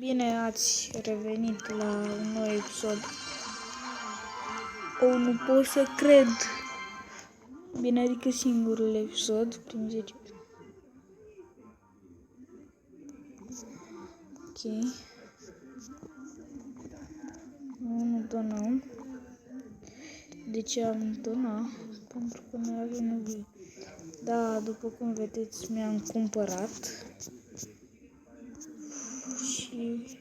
Bine ați revenit la un nou episod. Oh, nu pot să cred. Bine, adică singurul episod, prin 10. Ok. Nu donăm. De ce am donat? Pentru că noi avem nevoie. Da, după cum vedeți, mi-am cumpărat. Și...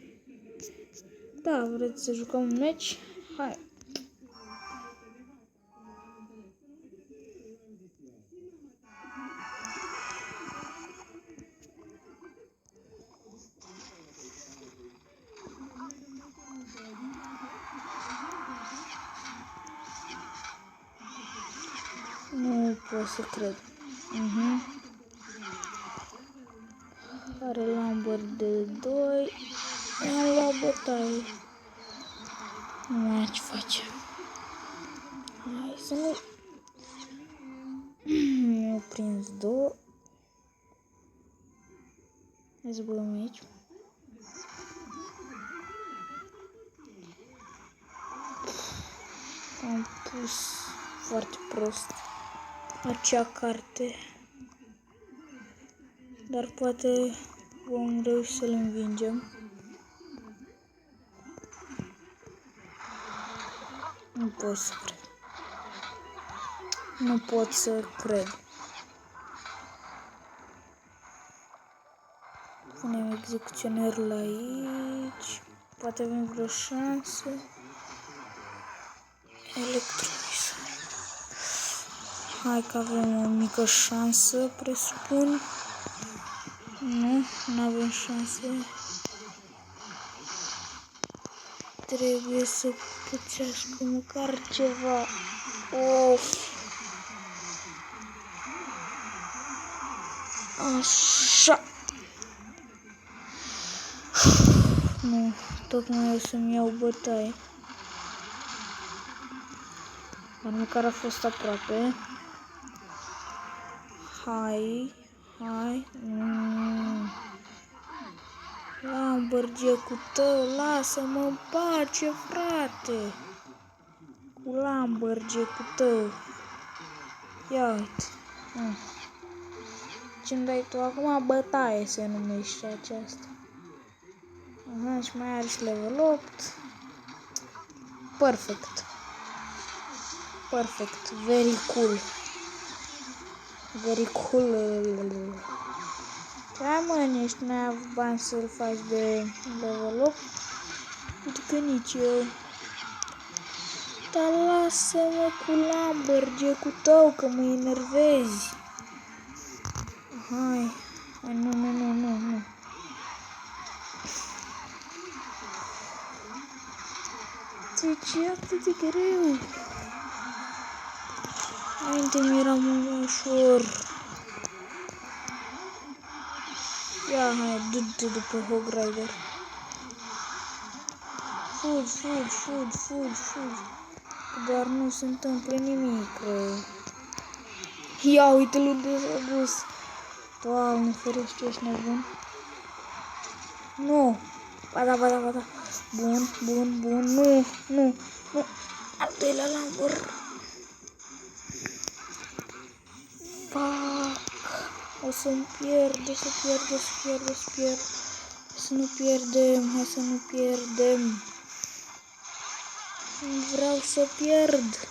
da, vreți să jucăm un meci? Hai! Nu pot să cred. Are Lambert de 2. Am luat bătaie. Nu mai ce face. Hai să nu... Mi-au prins 2. Hai să băgăm aici. Am pus foarte prost acea carte. Dar poate vom reuși să-l învingem. Nu pot să cred. Nu pot să cred. Punem execuționerul aici. Poate avem vreo șansă. Electrolizare. Hai că avem o mică șansă, presupun. Nu avem șanse. Trebuie să puțească măcar ceva. Of! Așa! Nu, tocmai o să-mi iau bătaie. Dar măcar a fost aproape. Hai. Lamborghecul tău, lasă-mă în pace, frate. Cu Lamborghecul tău. Ia uite. Ce-mi dai tu acum? Bătaie se numește aceasta. Aha, și mai are și level 8. Perfect. Very cool. Da, mă, ești, n-ai avut bani să-l faci de level 8? Uite că nici eu. Dar lasă-mă cu Lamborghecul tău, că mă enervezi. Hai, nu. De ce e atât de greu? Înainte mi-era mult ușor. Ia, hai, du-te după Hog Rider. Fugi. Dar nu se întâmplă nimic. Ia, uite-l unde s-a dus. Doamne ferește, ești nebun. Nu. Ba da. Bun. Nu. Al doilea Lambor. Fuck. O să-mi pierd. Să nu pierdem. Vreau să pierd.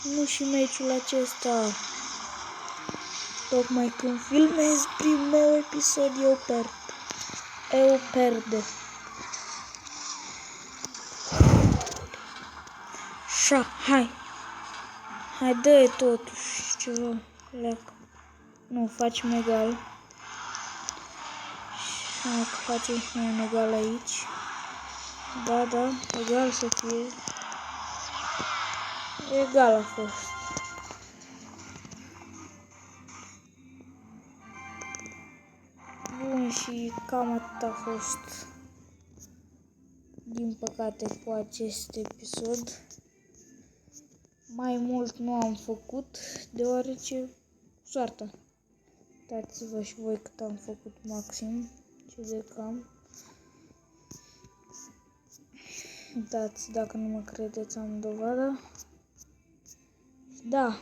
Nu și meciul acesta. Tocmai când filmez primul episod, eu perde. Așa, hai, dă-i totuși ceva. Leacă. Nu, facem egal. Hai că facem și un egal aici. Da, egal să fie. Egal a fost. Bun, și cam atât a fost, din păcate, cu acest episod. Mai mult nu am făcut, deoarece soarta. Dați-vă și voi cât am făcut maxim, ce de cam. Uitați, dacă nu mă credeți, am dovadă. Da,